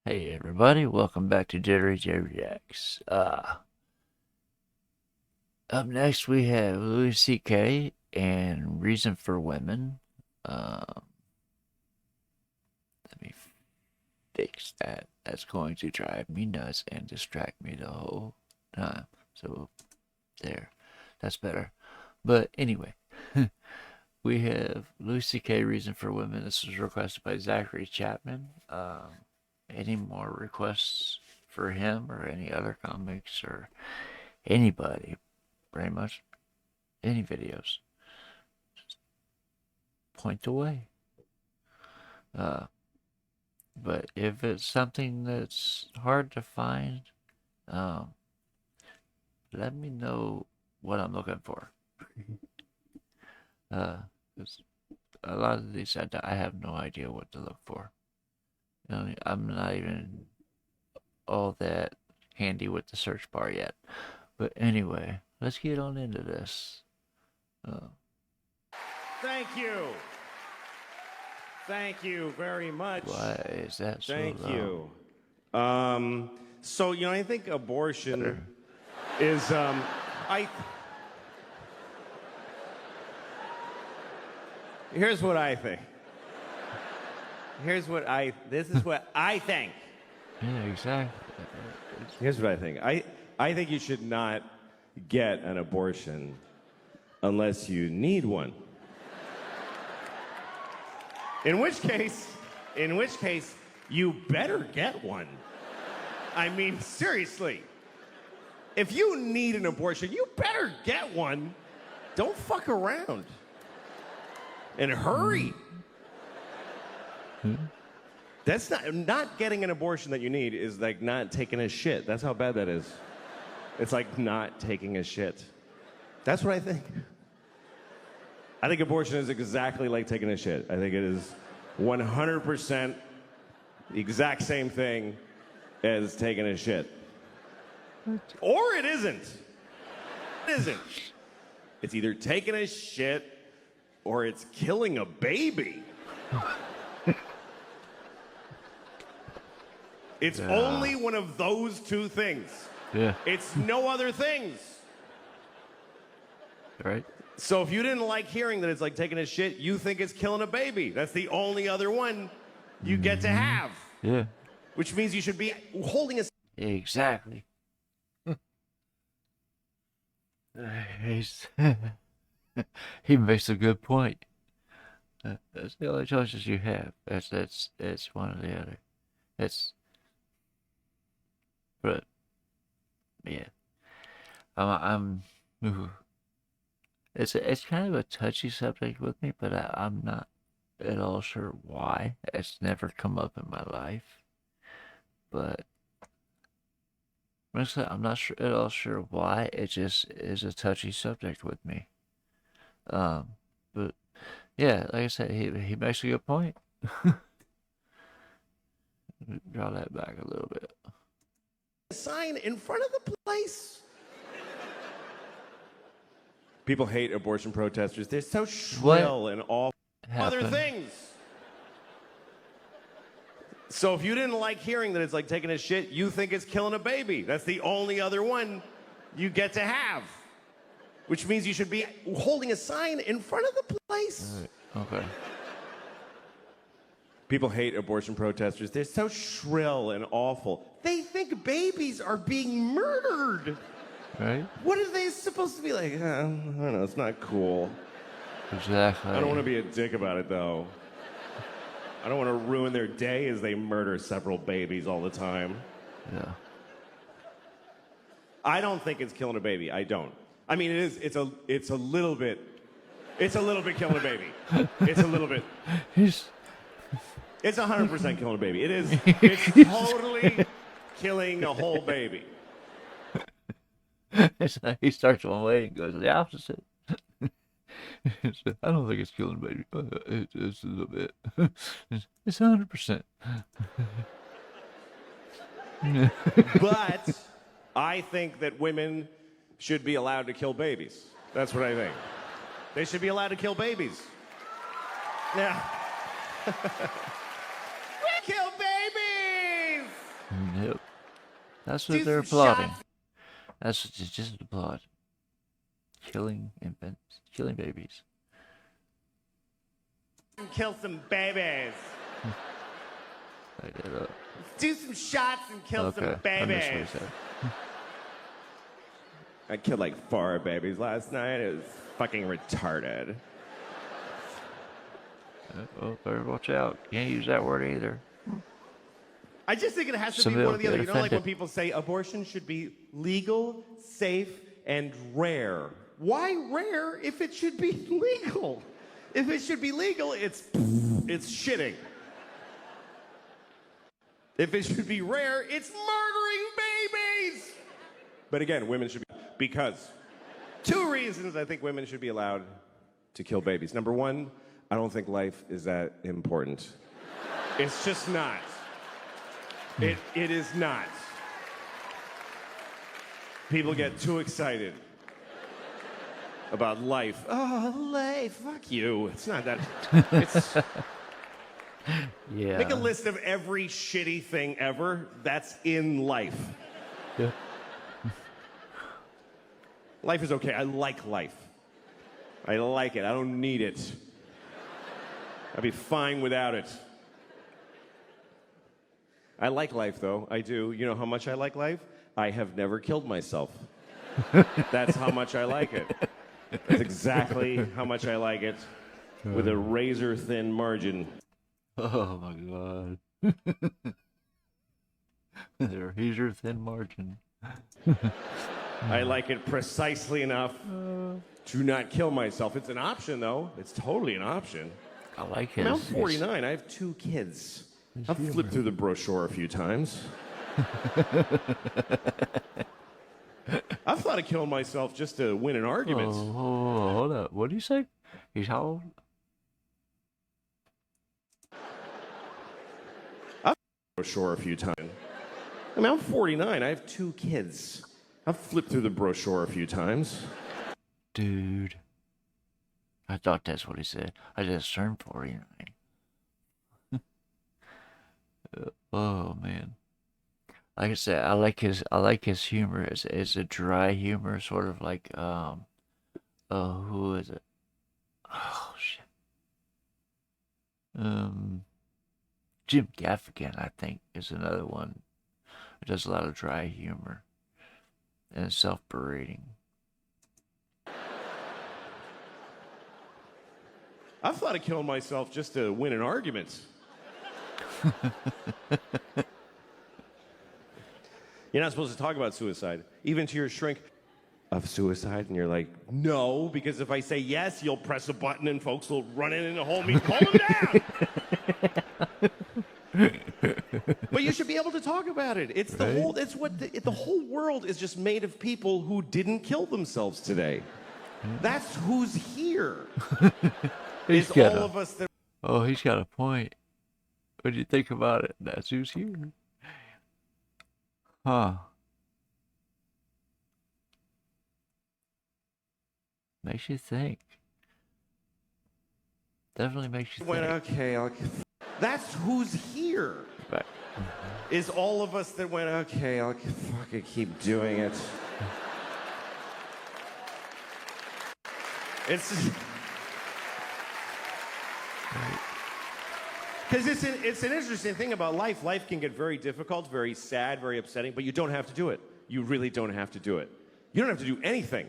Hey everybody, welcome back to Jittery Reacts. Up next we have Louis C.K. and Reason for Women. Let me fix that. That's going to drive me nuts and distract me the whole time. So, there. That's better. But anyway, we have Louis C.K. Reason for Women. This was requested by Zachary Chapman. Any more requests for him or any other comics or anybody, pretty much any videos, just point away. But if it's something that's hard to find, let me know what I'm looking for. A lot of these I have no idea what to look for. I'm not even all that handy with the search bar yet. But anyway, let's get on into this. Thank you. Thank you very much. Why is that so Thank low? you. So, I think abortion is, here's what I think. This is what I think. Yeah, exactly. Here's what I think. I think you should not get an abortion unless you need one. In which case, you better get one. I mean, seriously. If you need an abortion, you better get one. Don't fuck around. And hurry. That's not getting an abortion that you need is like not taking a shit. That's how bad that is. It's like not taking a shit. That's what I think. I think abortion is exactly like taking a shit. I think it is 100% the exact same thing as taking a shit. Or it isn't. It isn't. It's either taking a shit or it's killing a baby. It's only one of those two things. Yeah. It's no other things. Right? So if you didn't like hearing that it's like taking a shit, you think it's killing a baby. That's the only other one you get to have. Yeah. Which means you should be holding a... Exactly. He makes a good point. That's the only choices you have. That's one or the other. But yeah, ooh. It's kind of a touchy subject with me, but I'm not at all sure why. It's never come up in my life, but honestly, I'm not sure at all sure why. It just is a touchy subject with me. But yeah, like I said, he makes a good point. Draw that back a little bit. sign in front of the place. People hate abortion protesters. They're so shrill and awful. Other things. So if you didn't like hearing that it's like taking a shit, you think it's killing a baby. That's the only other one you get to have. Which means you should be holding a sign in front of the place. Right. Okay. People hate abortion protesters. They're so shrill and awful. They think babies are being murdered. Right? What are they supposed to be like? I don't know. It's not cool. Exactly. I don't want to be a dick about it, though. I don't want to ruin their day as they murder several babies all the time. Yeah. I don't think it's killing a baby. I don't. I mean, it is. It's a little bit. It's a little bit killing a baby. It's a little bit. He's. It's 100% killing a baby. It is. It's totally killing a whole baby. He starts one way and goes the opposite. I don't think it's killing baby. It's a little bit. It's 100%. But I think that women should be allowed to kill babies. That's what I think. They should be allowed to kill babies. Yeah. We kill babies! Yep. That's Do what they're some applauding. shots That's what just applaud. Killing infants, killing babies. and kill some babies. Like that up. Do some shots and kill some Okay, I missed what he babies. said. I killed like 4 babies last night. It was fucking retarded. Oh, better watch out. Can't use that word either. I just think it has to Some be one or people the other. get You know, like when offended. people say abortion should be legal, safe, and rare. Why rare if it should be legal? If it should be legal, it's shitting. If it should be rare, it's murdering babies. But again, women should be, because 2 reasons I think women should be allowed to kill babies. Number 1, I don't think life is that important. It's just not. It is not. People get too excited about life. Oh, life, fuck you. It's not that. It's, Yeah. make a list of every shitty thing ever that's in life. Yeah. Life is okay. I like life. I like it. I don't need it. I'd be fine without it. I like life, though. I do. You know how much I like life? I have never killed myself. That's how much I like it. That's exactly how much I like it, with a razor-thin margin. Oh my god. Here's your thin margin. I like it precisely enough to not kill myself. It's an option, though. It's totally an option. I like I his. mean, I'm 49. I have 2 kids. I've flipped through the brochure a few times. I've thought of killing myself just to win an argument. Oh, hold up. What do you say? He's how old? Brochure a few times. I mean, I'm 49. I have 2 kids. I've flipped through the brochure a few times. Dude. I thought that's what he said. I just turned 49. Oh man. Like I said, I like his humor. It's a dry humor, sort of like who is it? Oh shit. Jim Gaffigan, I think, is another one. It does a lot of dry humor and self-berating. I've thought of killing myself just to win an argument. You're not supposed to talk about suicide, even to your shrink. Of suicide, and you're like, no, because if I say yes, you'll press a button and folks will run in and hold me, pull him down. But you should be able to talk about it. It's the whole. It's what the whole world is just made of people who didn't kill themselves today. That's who's here. It's all of us that. Oh, he's got a point. What do you think about it? That's who's here. Huh. Makes you think. Definitely makes you Went, think. okay, that's who's here. Right. Is all of us that went, okay, I'll fucking keep doing it. It's because it's an interesting thing about life. Life can get very difficult, very sad, very upsetting, but you don't have to do it. You really don't have to do it. You don't have to do anything.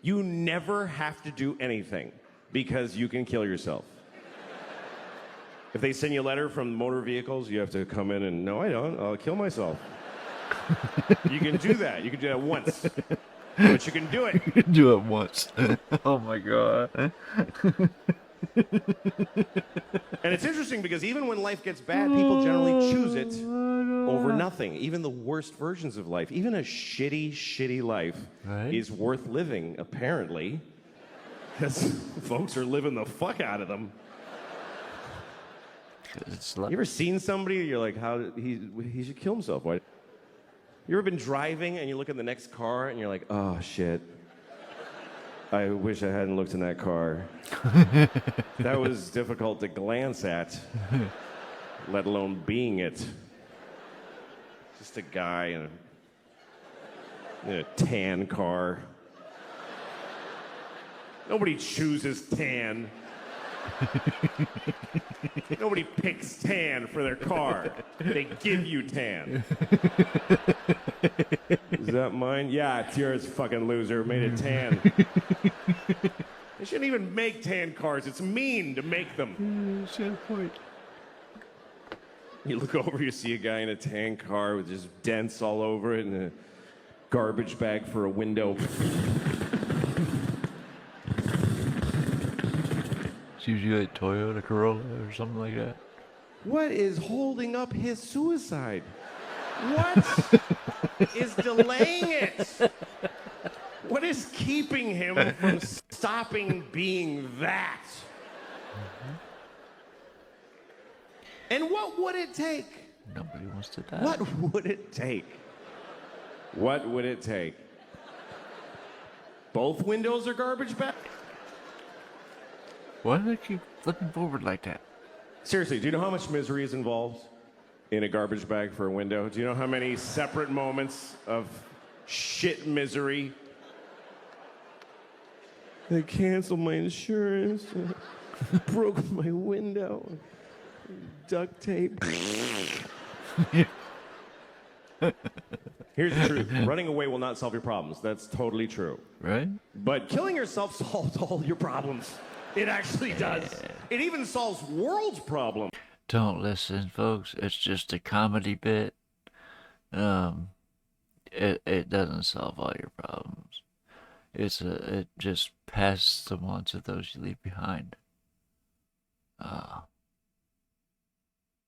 You never have to do anything because you can kill yourself. If they send you a letter from motor vehicles, you have to come in and, no, I don't. I'll kill myself. You can do that. You can do that once. But you can do it. You can do it once. Oh my god. And it's interesting because even when life gets bad, people generally choose it over nothing. Even the worst versions of life, even a shitty, shitty life is worth living, apparently. Because folks are living the fuck out of them. You ever seen somebody, you're like, he should kill himself. Why? You ever been driving and you look in the next car and you're like, oh shit. I wish I hadn't looked in that car. That was difficult to glance at, let alone being it. Just a guy in a tan car. Nobody chooses tan. Nobody picks tan for their car. They give you tan. Is that mine? Yeah, it's yours, fucking loser. Made it tan. They shouldn't even make tan cars. It's mean to make them. Point. You look over, you see a guy in a tan car with just dents all over it and a garbage bag for a window. It's usually a Toyota Corolla or something like that. What is holding up his suicide? What is delaying it? What is keeping him from stopping being that? And what would it take? Nobody wants to die. What would it take? What would it take? Both windows are garbage bag? Why do they keep flipping forward like that? Seriously, do you know how much misery is involved in a garbage bag for a window? Do you know how many separate moments of shit misery? They canceled my insurance, broke my window, duct tape. Here's the truth. Running away will not solve your problems. That's totally true. Right? But killing yourself solves all your problems. It actually does. It even solves world problems. Don't listen, folks. It's just a comedy bit. It doesn't solve all your problems. It just passes them on to those you leave behind.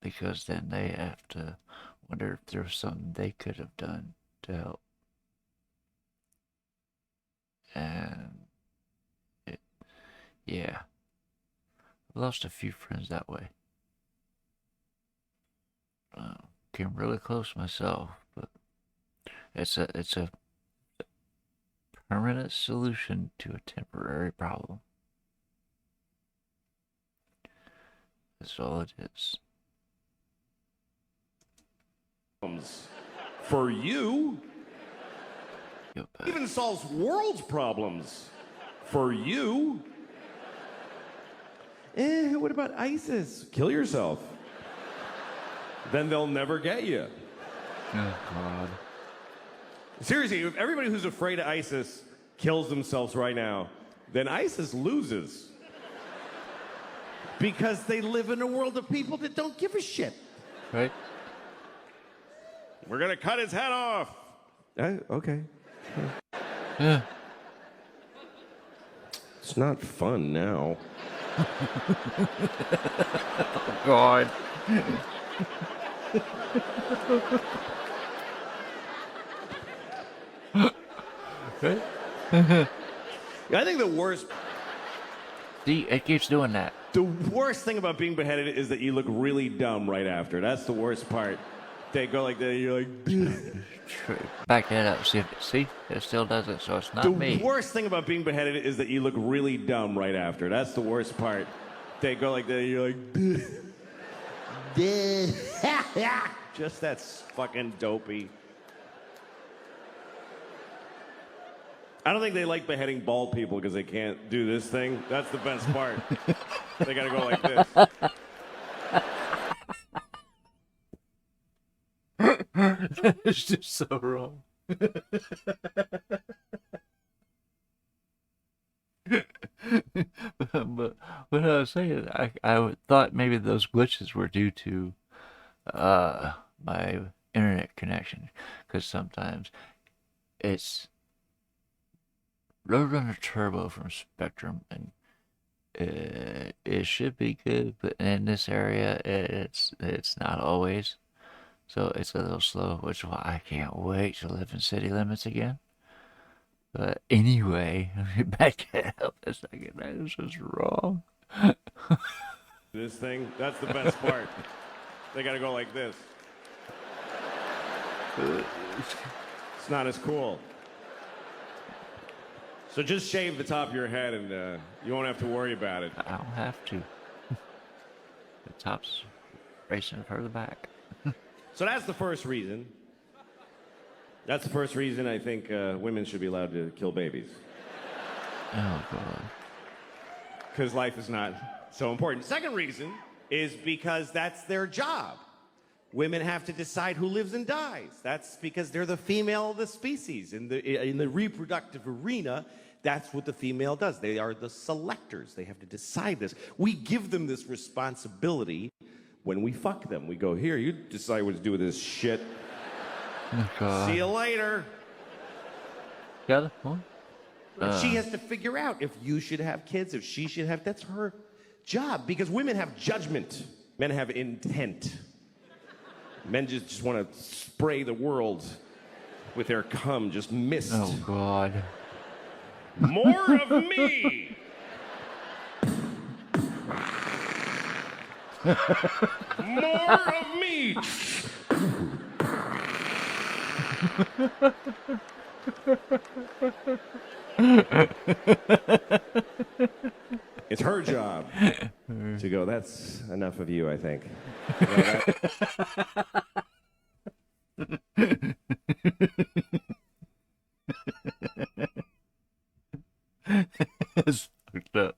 Because then they have to wonder if there was something they could have done to help. And yeah, I lost a few friends that way. Came really close myself, but it's a permanent solution to a temporary problem. That's all it is. For you, Yep. even solves world problems. For you. What about ISIS? Kill yourself. Then they'll never get you. Oh, God. Seriously, if everybody who's afraid of ISIS kills themselves right now, then ISIS loses. Because they live in a world of people that don't give a shit. Right? We're gonna cut his head off. Okay. Yeah. It's not fun now. Oh, God. Right? I think the worst See, it keeps doing that. The worst thing about being beheaded is that you look really dumb right after. That's the worst part. They go like that, and you're like... Back that up. See, it still does it, so it's not me. The worst thing about being beheaded is that you look really dumb right after. That's the worst part. They go like that, and you're like... Just that's fucking dopey. I don't think they like beheading bald people because they can't do this thing. That's the best part. They gotta go like this. It's just so wrong. but what I was saying, I thought maybe those glitches were due to my internet connection, because sometimes it's Roadrunner Turbo from Spectrum, and it should be good, but in this area it's not always. So it's a little slow, which is why I can't wait to live in city limits again. But anyway, back it up a second. That is just wrong. This thing, that's the best part. They gotta go like this. It's not as cool. So just shave the top of your head and you won't have to worry about it. I don't have to. The top's racing further back. So that's the first reason. That's the first reason I think women should be allowed to kill babies. Oh God. Because life is not so important. Second reason is because that's their job. Women have to decide who lives and dies. That's because they're the female of the species. In the reproductive arena, that's what the female does. They are the selectors. They have to decide this. We give them this responsibility when we fuck them. We go, here, you decide what to do with this shit. Oh God. See you later. Got it? What? She has to figure out if you should have kids, if she should have. That's her job. Because women have judgment. Men have intent. Men just want to spray the world with their cum, just mist. Oh God. More of me! More of me! It's her job to go, that's enough of you, I think. You know That's fucked up.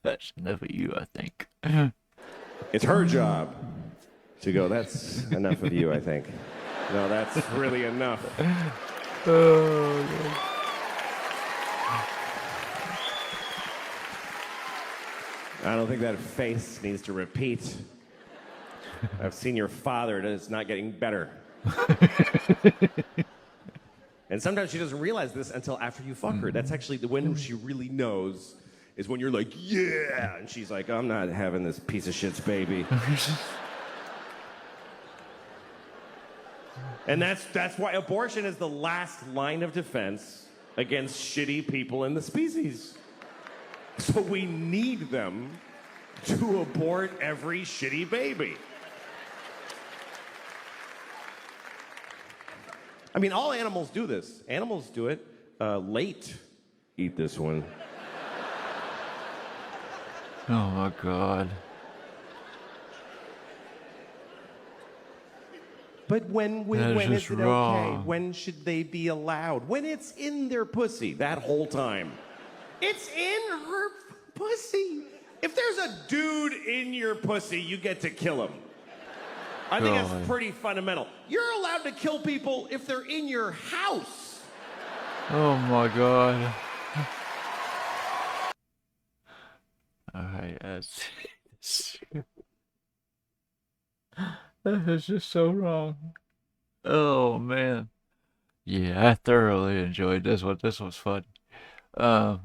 That's enough of you, I think. It's her job to go, that's enough of you, I think. No, that's really enough. Oh, God. I don't think that face needs to repeat. I've seen your father, and it's not getting better. And sometimes she doesn't realize this until after you fuck her. That's actually the when she really knows is when you're like, yeah, and she's like, I'm not having this piece of shit's baby. And that's why abortion is the last line of defense against shitty people in the species. So we need them to abort every shitty baby. I mean, all animals do this. Animals do it late. Eat this one. Oh my God. But when is just it wrong. okay? When should they be allowed? When it's in their pussy that whole time. It's in her pussy. If there's a dude in your pussy, you get to kill him. I think God. that's pretty fundamental. You're allowed to kill people if they're in your house. Oh my God. Alright, that's that is just so wrong. Oh man. Yeah, I thoroughly enjoyed this one. This was fun. Yeah.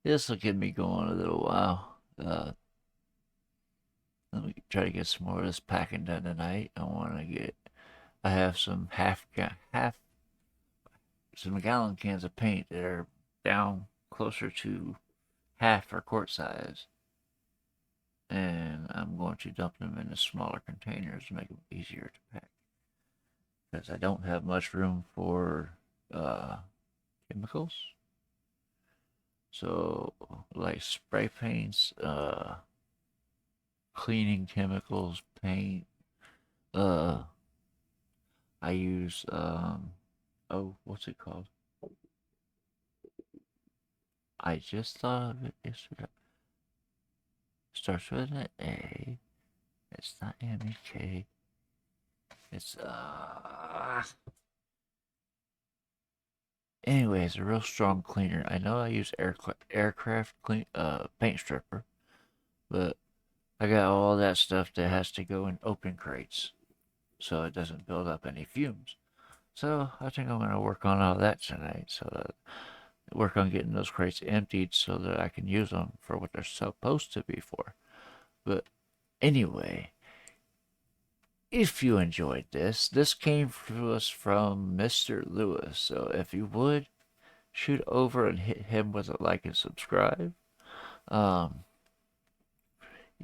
This will get me going a little while. Let me try to get some more of this packing done tonight. I have some some gallon cans of paint that are down closer to half or quart size. And I'm going to dump them into smaller containers to make them easier to pack. Because I don't have much room for chemicals. So, like spray paints, cleaning chemicals, paint. I use what's it called? I just thought of it yesterday. Starts with an A. It's not M-E-K. It's anyway, it's a real strong cleaner. I know I use aircraft paint stripper, but I got all that stuff that has to go in open crates, so it doesn't build up any fumes. So I think I'm gonna work on all that tonight. Work on getting those crates emptied so that I can use them for what they're supposed to be for. But anyway, if you enjoyed this came to us from Mr. Lewis. So if you would, shoot over and hit him with a like and subscribe.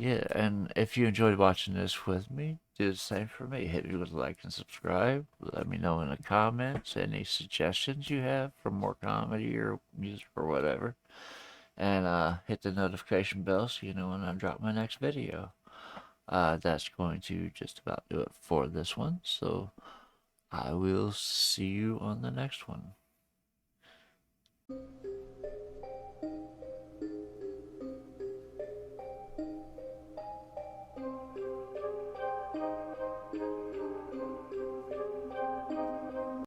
Yeah, and if you enjoyed watching this with me, do the same for me. Hit me with a like and subscribe. Let me know in the comments any suggestions you have for more comedy or music or whatever. And hit the notification bell so you know when I drop my next video. that's going to just about do it for this one. So I will see you on the next one.